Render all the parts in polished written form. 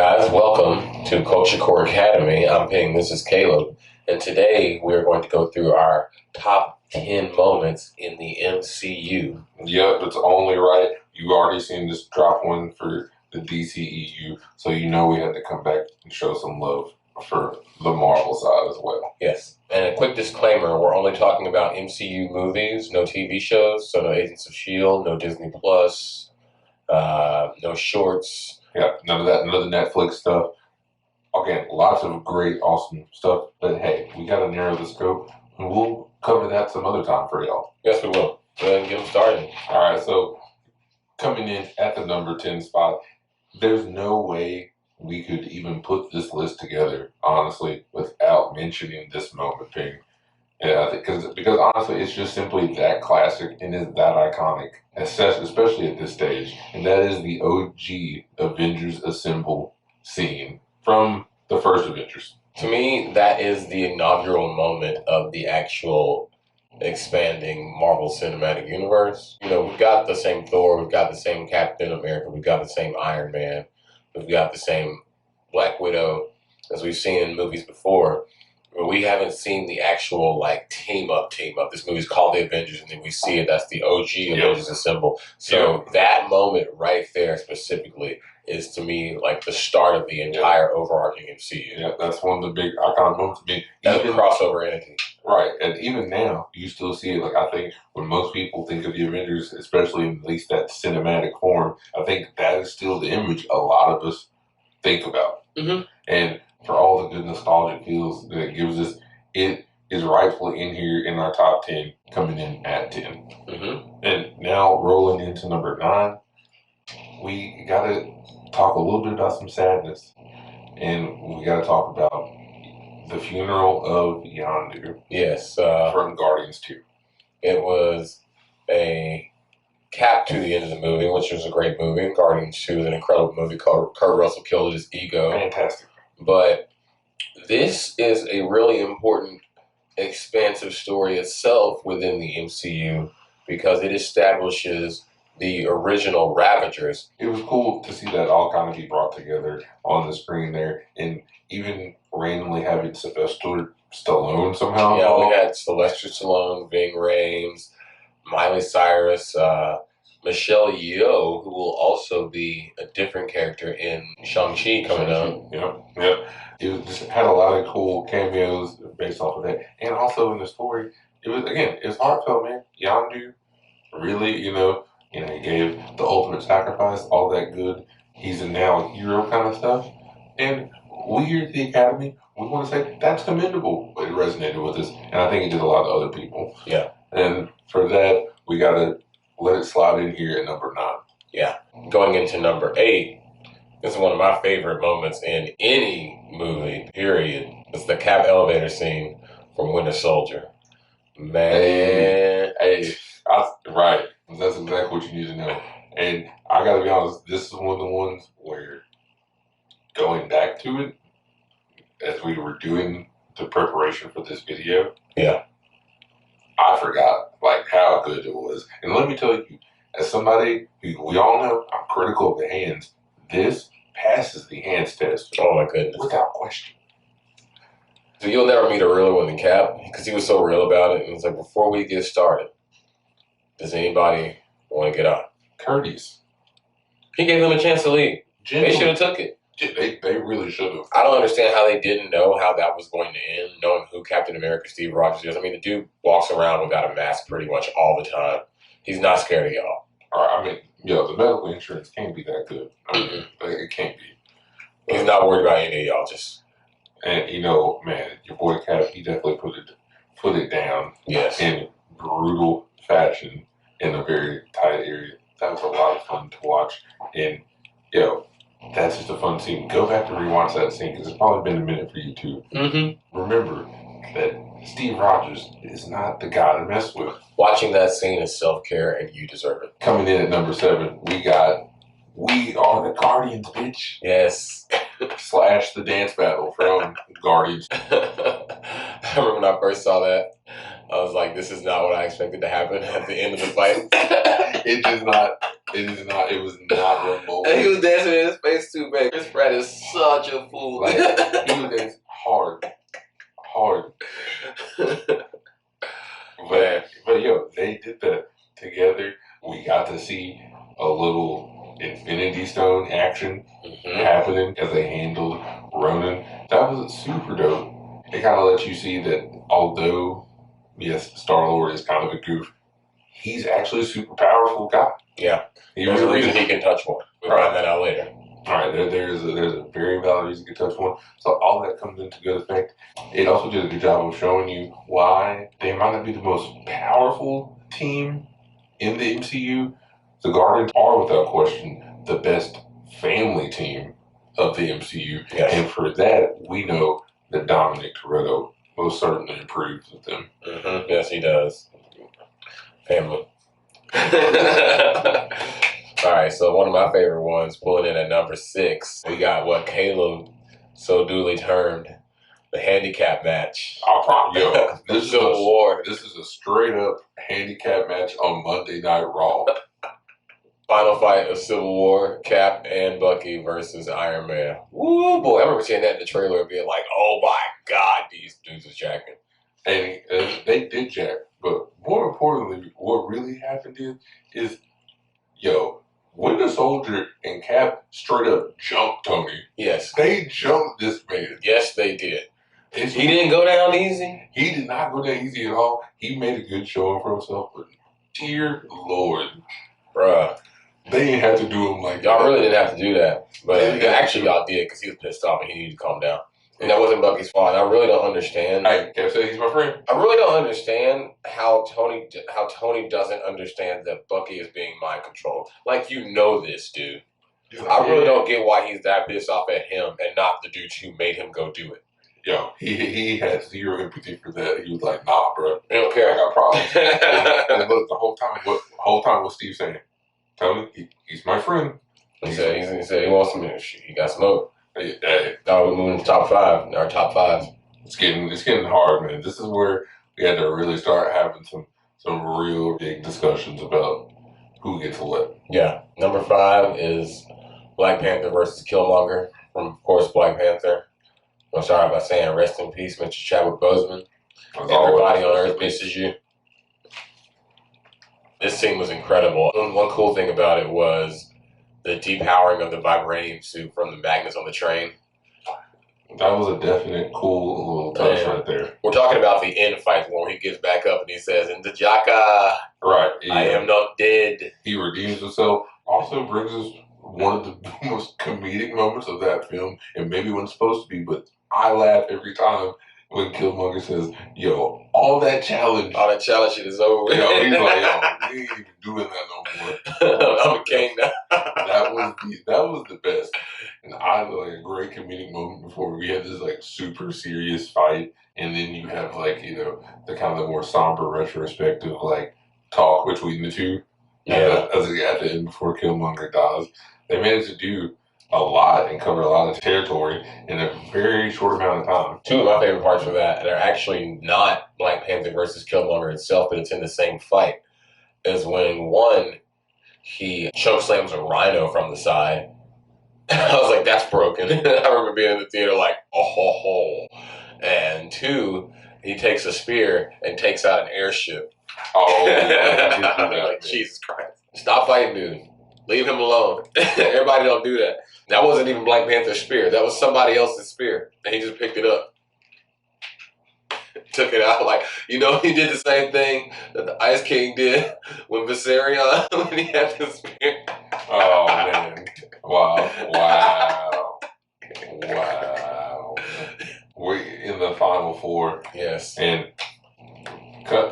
guys, welcome to Culture Core Academy. I'm Ping, this is Caleb, and today we're going to go through our top 10 moments in the MCU. Yep, it's only right. You've already seen this drop one for the DCEU, so you know we had to come back and show some love for the Marvel side as well. Yes, and a quick disclaimer, we're only talking about MCU movies, no TV shows, so no Agents of S.H.I.E.L.D., no Disney Plus, no shorts. Yeah, none of that, none of the Netflix stuff. Again, lots of great, awesome stuff, but hey, we got to narrow the scope, and we'll cover that some other time for y'all. Yes, we will. Go ahead and get them started. All right, so coming in at the number 10 spot, there's no way we could even put this list together, honestly, without mentioning this moment thing. Yeah, because honestly, it's just simply that classic and is that iconic, especially at this stage. And that is the OG Avengers Assemble scene from the first Avengers. To me, that is the inaugural moment of the actual expanding Marvel Cinematic Universe. You know, we've got the same Thor, we've got the same Captain America, we've got the same Iron Man, we've got the same Black Widow as we've seen in movies before. But we haven't seen the actual like team up. This movie's called The Avengers, and then we see it. That's the OG Avengers Assemble. So that moment right there specifically is to me like the start of the entire overarching MCU. Yeah, that's one of the big iconic moments. I mean, that's a crossover entity. Right, and even now, you still see it. Like, I think when most people think of the Avengers, especially in at least that cinematic form, I think that is still the image a lot of us think about. Mm-hmm. And for all the good nostalgic feels that it gives us, it is rightfully in here in our top 10, coming in at 10. Mm-hmm. And now rolling into number 9, we got to talk a little bit about some sadness. And we got to talk about the funeral of Yondu. Yes. From Guardians 2. It was a cap to the end of the movie, which was a great movie. And Guardians 2 is an incredible movie. Kurt Russell killed his ego. Fantastic. But this is a really important, expansive story itself within the MCU because it establishes the original Ravagers. It was cool to see that all kind of be brought together on the screen there, and even randomly having Sylvester Stallone somehow. Yeah, we had Sylvester Stallone, Ving Rhames, Miley Cyrus, Michelle Yeoh, who will also be a different character in Shang-Chi coming up. Yeah. It just had a lot of cool cameos based off of that. And also in the story, it's heartfelt, man. Yondu really, he gave the ultimate sacrifice, all that good. He's now a hero kind of stuff. And we here at the Academy, we want to say that's commendable. It resonated with us. And I think it did a lot of other people. Yeah. And for that, we got to let it slide in here at number 9. Yeah. Going into number 8, this is one of my favorite moments in any movie, period. It's the Cap elevator scene from Winter Soldier. Man. Right. That's exactly what you need to know. And I got to be honest, this is one of the ones where going back to it, as we were doing the preparation for this video, I forgot how good it was. And let me tell you, as somebody who we all know, I'm critical of the hands. This passes the hands test. Oh my goodness. Without question. So you'll never meet a realer one than Cap because he was so real about it. And it's like, before we get started, does anybody want to get out? Courteous. He gave them a chance to leave. Genuine. They should have took it. They really should have. I don't understand how they didn't know how that was going to end, knowing who Captain America Steve Rogers is. I mean, the dude walks around without a mask pretty much all the time. He's not scared of y'all. All right, the medical insurance can't be that good. It can't be. He's not worried about any of y'all. And man, your boy Cap, he definitely put it down. Yes. In brutal fashion in a very tight area. That was a lot of fun to watch. And that's just a fun scene. Go back and rewatch that scene because it's probably been a minute for you too. Mm-hmm. Remember that Steve Rogers is not the guy to mess with. Watching that scene is self-care, and you deserve it. Coming in at number 7, we are the Guardians, bitch. Yes. / the dance battle from Guardians. I remember when I first saw that, I was like, this is not what I expected to happen at the end of the fight. It does not. It is not. It was not remotely. And he was dancing in his face too, man. Chris Pratt is such a fool. Like, he was dancing hard. But yo, they did that together. We got to see a little Infinity Stone action happening as they handled Ronan. That was super dope. It kind of lets you see that although, yes, Star-Lord is kind of a goof, he's actually a super powerful guy. Yeah. There's a reason he can touch one. We'll find that out later. All right, there's a very valid reason to touch one. So all that comes into good effect. It also did a good job of showing you why they might not be the most powerful team in the MCU. The Guardians are, without question, the best family team of the MCU. Yes. And for that, we know that Dominic Toretto most certainly improves with them. Mm-hmm. Yes, he does. Family. All right, so one of my favorite ones, pulling in at number 6, we got what Caleb so duly termed the handicap match. This is Civil War. This is a straight up handicap match on Monday Night Raw. Final fight of Civil War, Cap and Bucky versus Iron Man. Woo, boy, I remember seeing that in the trailer and being like, oh my God, these dudes are jacking. And they did jack, but more importantly, what really happened is Winter Soldier and Cap straight up jumped Tony. Yes. They jumped this man. Yes, they did. He didn't go down easy? He did not go down easy at all. He made a good showing for himself, but dear Lord. Bruh. They didn't have to do him like y'all that. Really didn't have to do that. But actually y'all did because he was pissed off and he needed to calm down. And that wasn't Bucky's fault. I really don't understand. Hey, can I say he's my friend? I really don't understand how Tony doesn't understand that Bucky is being mind controlled. Like, you know this, dude. I really don't get why he's that pissed off at him and not the dudes who made him go do it. Yo, he had zero empathy for that. He was like, nah, bro. I don't care. I got problems. And look, the whole time, what Steve saying? Tony, he's my friend. He said he wants some shit. He got smoke. Hey. Now we're moving to top 5. Our top 5. It's getting hard, man. This is where we had to really start having some real big discussions about who gets what. Yeah. Number 5 is Black Panther versus Killmonger from, of course, Black Panther. I'll start by saying rest in peace, Mr. Chadwick Boseman. Everybody on Earth misses you. This scene was incredible. One cool thing about it was the depowering of the vibranium suit from the magnets on the train. That was a definite cool little touch right there. We're talking about the end fight when he gets back up and he says, "Ndajaka, right? Yeah. I am not dead." He redeems himself. Also brings us one of the most comedic moments of that film, and maybe when it's supposed to be, but I laugh every time when Killmonger says, "Yo, all that challenge shit is over." Yo, he's like, "Yo, we ain't even doing that no more." I'm a king now. That was the best, and I had like a great comedic moment before we had this like super serious fight, and then you have like the kind of more somber retrospective like talk between the two. Yeah, at the end before Killmonger dies, they managed to do a lot and cover a lot of territory in a very short amount of time. 2 of my favorite parts of that are actually not Black Panther versus Killmonger itself, but it's in the same fight. Is when 1, he chokeslams a rhino from the side. I was like, that's broken. I remember being in the theater like, oh ho ho. And 2, he takes a spear and takes out an airship. Oh, yeah, like, Jesus Christ. Stop fighting, dude. Leave him alone. Everybody don't do that. That wasn't even Black Panther's spear. That was somebody else's spear. And he just picked it up. Took it out. Like, he did the same thing that the Ice King did with Viserion when he had the spear. Oh, man. Wow. We're in the final 4. Yes. And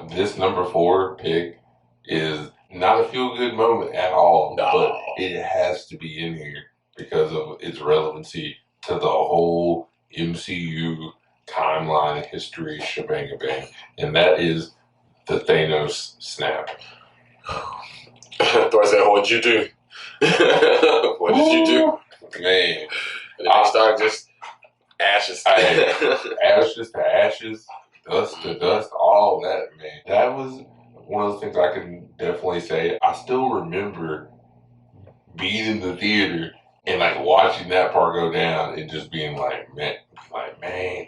this number 4 pick is not a feel-good moment at all, but it has to be in here because of its relevancy to the whole MCU timeline history shebang-a-bang, and that is the Thanos Snap. Thor said, "What'd you do?" What did you do? Man. And then they started just ashes. Ashes to ashes, dust to dust, all that, man. That was one of the things I can definitely say. I still remember being in the theater and like watching that part go down and just being like, man,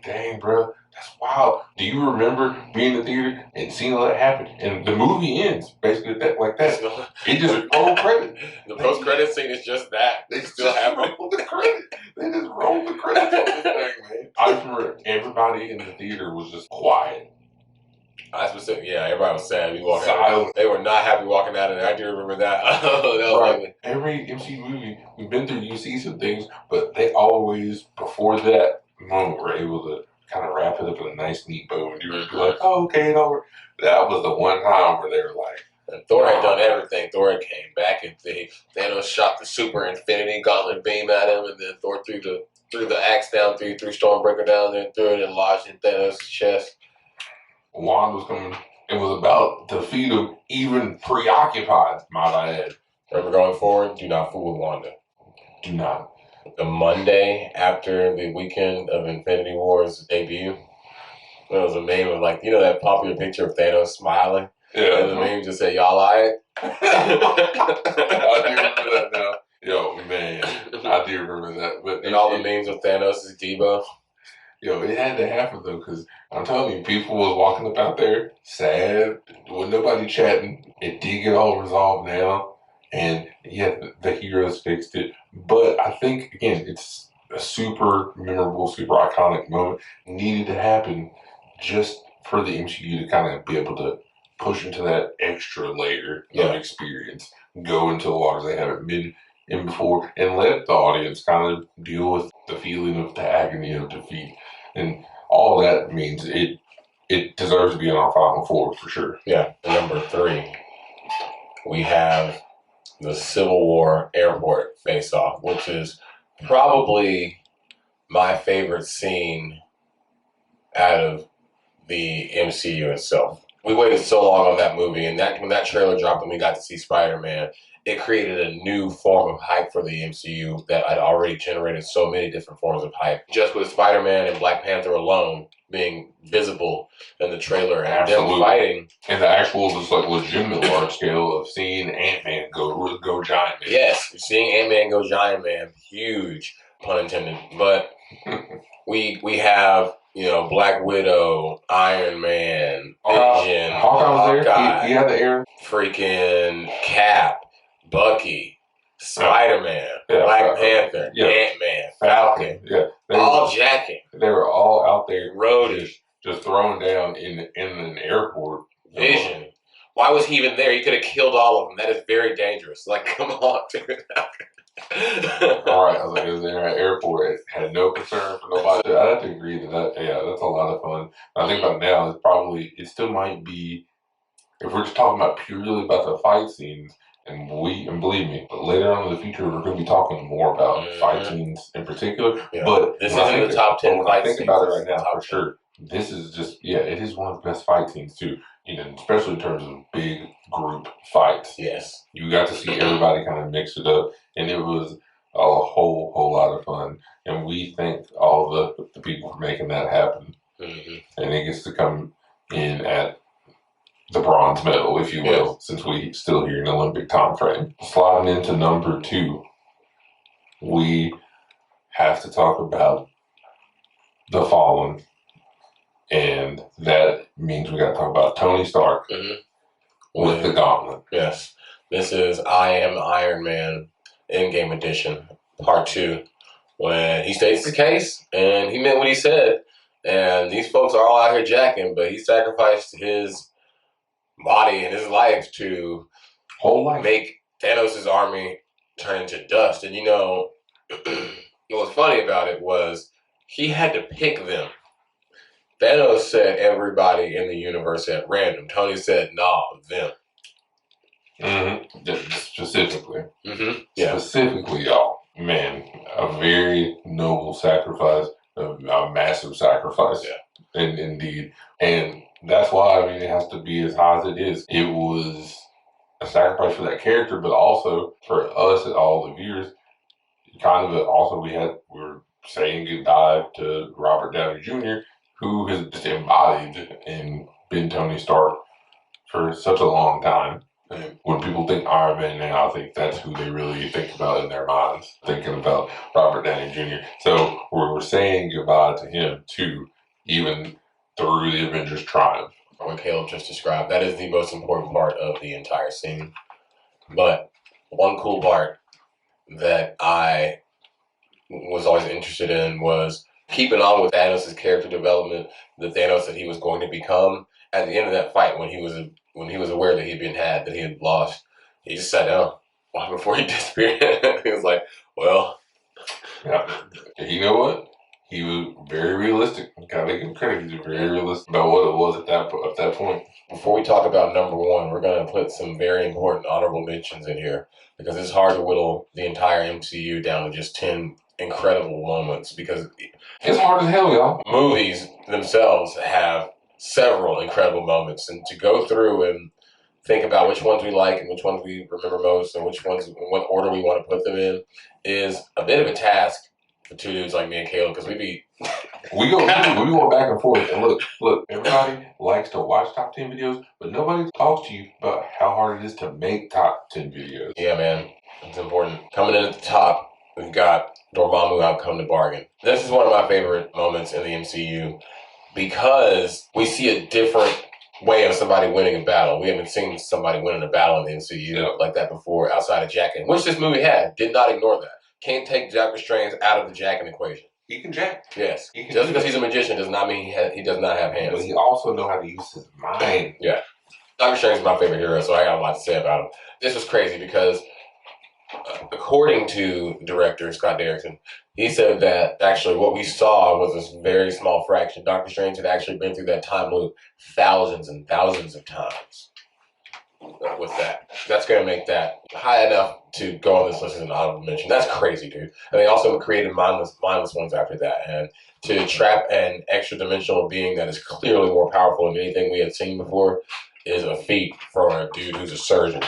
dang, bro, that's wild. Do you remember being in the theater and seeing all that happen? And the movie ends basically like that. It just roll credit. The post credit scene is just that. They still happen. roll the credit. They just roll the credits on this thing, man. I just remember everybody in the theater was just quiet. Everybody was sad. Silent. They were not happy walking out, and I do remember that. That was right. Every MCU movie we've been through, you see some things, but they always, before that moment, were able to kind of wrap it up in a nice, neat bow, and you were like, "Oh, okay, it's over." That was the one time where they were like, and Thor had done everything. Thor came back, and Thanos shot the super infinity gauntlet beam at him, and then Thor threw the axe down, threw Stormbreaker down there, threw it and lodged in Thanos' chest. Wand was coming and was about to feed him, even preoccupied, might I add. Remember, going forward, do not fool with Wanda. Do not. The Monday after the weekend of Infinity War's debut, there was a meme of that popular picture of Thanos smiling. Yeah. And the meme just said, "Y'all alright?" I do remember that now. Yo, man, I do remember that. But and all the memes of Thanos is Debo. Yo, it had to happen though, because I'm telling you, people was walking up out there sad, with nobody chatting. It did get all resolved now, and yeah, the heroes fixed it. But I think again, it's a super memorable, super iconic moment. Needed to happen just for the MCU to kind of be able to push into that extra layer of experience, go into the waters they haven't been in before, and let the audience kind of deal with the feeling of the agony of defeat. And all that means it deserves to be in our Final Four for sure. Yeah. Number 3, we have the Civil War airport face-off, which is probably my favorite scene out of the MCU itself. We waited so long on that movie, and when that trailer dropped and we got to see Spider-Man, it created a new form of hype for the MCU that had already generated so many different forms of hype. Just with Spider-Man and Black Panther alone being visible in the trailer and them fighting. And the actual just legitimate large scale of seeing Ant-Man go Giant Man. Yes, seeing Ant-Man go Giant Man, huge, pun intended. But we have Black Widow, Iron Man, Vision, Hawkeye was there. He had the air. Freaking Cap, Bucky, Spider-Man, Black Panther, Ant-Man, Falcon, all jacking. They were all out there, Rhodey, just throwing down in an airport. Vision. Why was he even there? He could have killed all of them. That is very dangerous. Come on, dude. All right, I was it was in an airport. It had no concern for nobody. I have to agree that that's a lot of fun. I think about now, it still might be, if we're just talking about purely about the fight scenes, and believe me, but later on in the future, we're going to be talking more about fight scenes in particular. Yeah. But this isn't the top 10 fight scenes. I think about it right now, for sure. This is just, it is one of the best fight scenes too. Especially in terms of big group fights. Yes. You got to see everybody kind of mix it up, and it was a whole lot of fun. And we thank all the people for making that happen. Mm-hmm. And it gets to come in at the bronze medal, if you will, since we still here in the Olympic time frame. Sliding into number 2, we have to talk about The Fallen. And that means we got to talk about Tony Stark with the gauntlet. Yes. This is I Am Iron Man Endgame Edition, Part 2, when he states his case, and he meant what he said. And these folks are all out here jacking, but he sacrificed his body and his life to make Thanos' army turn into dust. And what was funny about it was he had to pick them. Thanos said everybody in the universe at random. Tony said, nah, them. Mm-hmm. Specifically. Mm-hmm. Yeah. Specifically, y'all. Man, a very noble sacrifice, a massive sacrifice. Yeah. And indeed. And that's why, it has to be as high as it is. It was a sacrifice for that character, but also for us, all the viewers, we were saying goodbye to Robert Downey Jr., who has just embodied and been Tony Stark for such a long time. And when people think Iron Man now, I think that's who they really think about in their minds, thinking about Robert Downey Jr. So we're saying goodbye to him too, even through the Avengers triumph. What Caleb just described, that is the most important part of the entire scene. But one cool part that I was always interested in was keeping on with Thanos' character development, the Thanos that he was going to become. At the end of that fight, when he was aware that that he had lost, he just sat down before he disappeared. He was like, "Well, yeah." You know what? He was very realistic. Gotta give him credit. He was very realistic about what it was at that point. Before we talk about number one, we're gonna put some very important honorable mentions in here because it's hard to whittle the entire MCU down to just 10 incredible moments because it's hard as hell, y'all. Movies themselves have several incredible moments, and to go through and think about which ones we like and which ones we remember most and which ones in what order we want to put them in is a bit of a task for two dudes like me and Caleb because we go back and forth. And look, everybody likes to watch top 10 videos, but nobody talks to you about how hard it is to make top 10 videos. Yeah, man, it's important. Coming in at the top, we've got Dormammu outcome to bargain. This is one of my favorite moments in the MCU because we see a different way of somebody winning a battle. We haven't seen somebody winning a battle in the MCU like that before outside of Jackin, which this movie had. Did not ignore that. Can't take Doctor Strange out of the Jackin equation. He can jack. Yes. Just because he's a magician does not mean he does not have hands. But he also knows how to use his mind. Yeah. Doctor Strange is my favorite hero, so I got a lot to say about him. This was crazy because according to director Scott Derrickson, he said that actually what we saw was this very small fraction. Doctor Strange had actually been through that time loop thousands and thousands of times with that. That's going to make that high enough to go on this list as an honorable mention. That's crazy, dude. And they also created mindless ones after that. And to trap an extra dimensional being that is clearly more powerful than anything we had seen before is a feat for a dude who's a surgeon.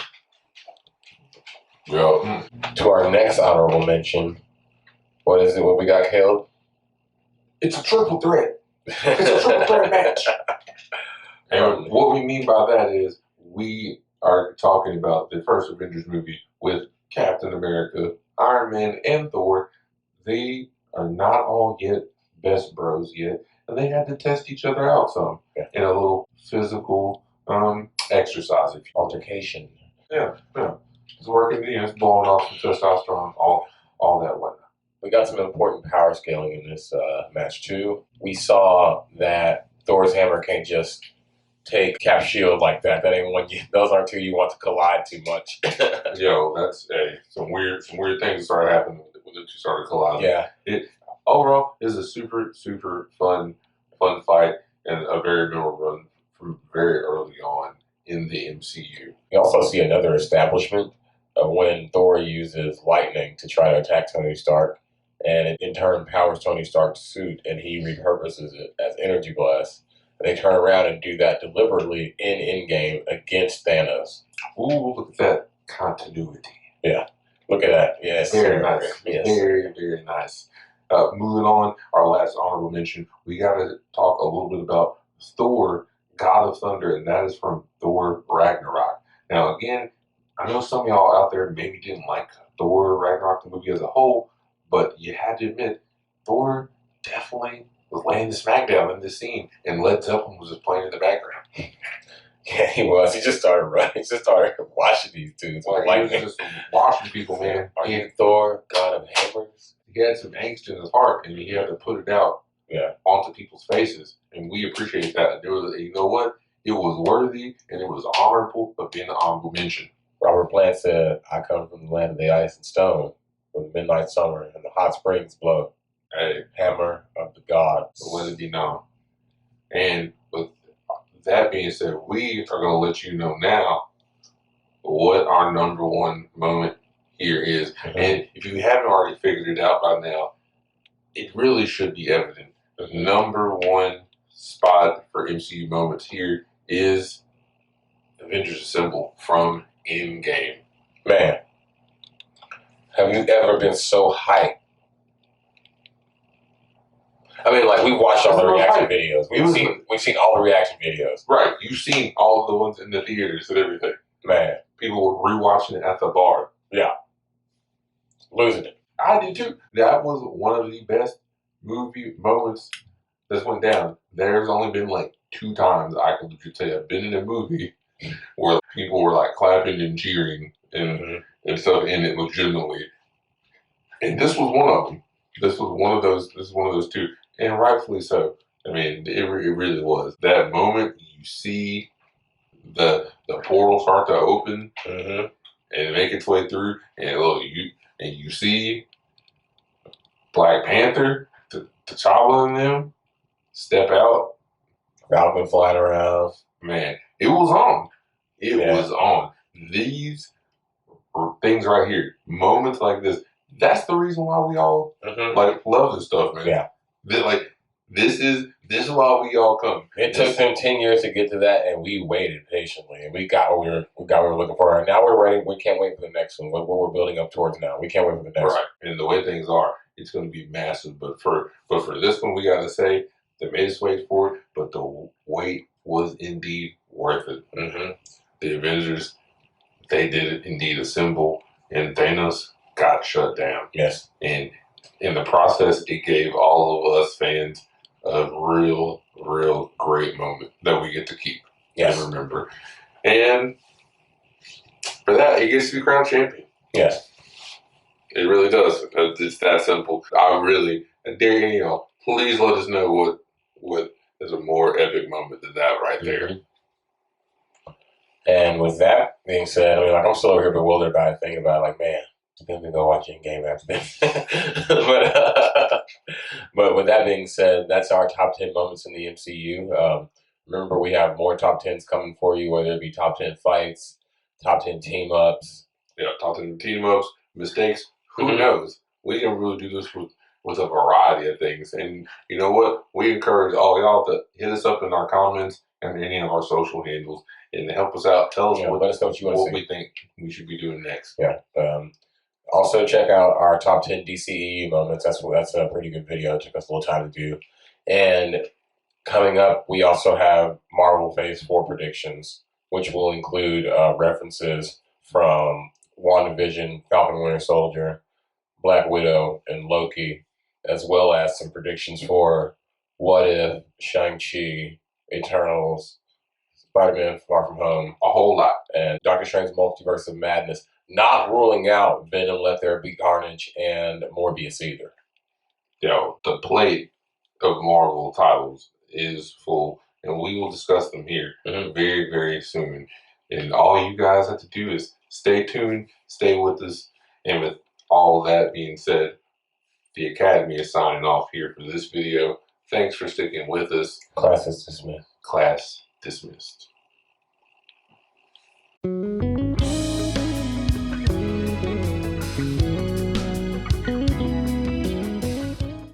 Yeah. To our next honorable mention, what is it? What we got, Caleb? It's a triple threat. It's a triple threat match. And what we mean by that is we are talking about the first Avengers movie with Captain America, Iron Man, and Thor. They are not all yet best bros yet, and they had to test each other out some in a little physical exercise, Altercation. Yeah. It's working, it's blowing off some testosterone, all that whatnot. We got some important power scaling in this match too. We saw that Thor's hammer can't just take Cap's shield like that. That ain't one. Those aren't two you want to collide too much. Yo, that's some weird things started happening when the two started colliding. Yeah. Overall is a super fun fight and a very memorable run from very early on in the MCU. We also see another establishment of when Thor uses lightning to try to attack Tony Stark, and it in turn powers Tony Stark's suit, and he repurposes it as energy blast. And they turn around and do that deliberately in Endgame against Thanos. Ooh, look at that continuity. Yeah, look at that. Yes, very nice. Yes. Very nice. Moving on, our last honorable mention, we got to talk a little bit about Thor, God of Thunder, and that is from Thor Ragnarok. Now, again, I know some of y'all out there maybe didn't like Thor Ragnarok, the movie as a whole, but you had to admit, Thor definitely was laying the smackdown in this scene, and Led Zeppelin was just playing in the background. Yeah, he was. He just started running. He just started watching these dudes. Like, he was just watching people, man. Are you Thor, God of Hammers? He had some angst in his heart, and he had to put it out onto people's faces, and we appreciate that. There was, you know what? It was worthy, and it was honorable of being an honorable mention. Robert Plant said, I come from the land of the ice and stone, where the midnight summer and the hot springs blow. Hey, hammer of the gods. So let it be known. And with that being said, we are going to let you know now what our number one moment here is. Mm-hmm. And if you haven't already figured it out by now, it really should be evident. The number one spot for MCU moments here is Avengers Assemble from Endgame. Man, have you ever been so hyped? I mean, like, we've watched all the reaction videos. We've seen all the reaction videos. Right. You've seen all the ones in the theaters and everything. Man, people were rewatching it at the bar. Yeah. Losing it. I did too. That was one of the best movie moments that went down. There's only been like 2 times I can legit tell you I've been in a movie where people were like clapping and cheering and stuff in it legitimately. And this was one of them. This was one of those. This is one of those 2, and rightfully so. I mean, it really was that moment. You see the portal start to open and make its way through, and look, you see Black Panther, T'Challa, and them step out. Falcon flying around. Man, it was on. It was on. These things right here, moments like this. That's the reason why we all like love this stuff, man. Yeah. This is why we all come. It took them 10 years to get to that, and we waited patiently, and we got what we were looking for. And now we're ready. We can't wait for the next one. What we're building up towards now, we can't wait for the next one. And the way things are, it's going to be massive. But for this one, we got to say they made us wait for it, but the wait was indeed worth it. The Avengers, they did indeed assemble, and Thanos got shut down. Yes. And in the process, it gave all of us fans a real great moment that we get to keep and remember. And for that, he gets to be crowned champion. Yes. It really does. It's that simple. I dare any of y'all, please let us know what is a more epic moment than that right there. And with that being said, I mean, like, I'm still over here bewildered by thinking about, like, man, I'm going to go watch Endgame after this. But with that being said, that's our top 10 moments in the MCU. Remember, we have more top 10s coming for you, whether it be top 10 fights, top 10 team-ups. Yeah, top 10 team-ups, mistakes. Who knows? We can really do this with a variety of things. And you know what? We encourage all y'all to hit us up in our comments and any of our social handles and help us out. Tell us what we think we should be doing next. Yeah. Also, check out our top 10 DCEU moments. That's a pretty good video. It took us a little time to do. And coming up, we also have Marvel Phase 4 predictions, which will include references from WandaVision, Falcon Winter Soldier, Black Widow, and Loki, as well as some predictions for What If, Shang-Chi, Eternals, Spider-Man Far From Home, a whole lot, and Doctor Strange's Multiverse of Madness. Not ruling out Venom, Let There Be Carnage, and Morbius either. Yo, the plate of Marvel titles is full, and we will discuss them here very, very soon. And all you guys have to do is stay tuned, stay with us, and with all that being said, the Academy is signing off here for this video. Thanks for sticking with us. Class is dismissed. Class dismissed.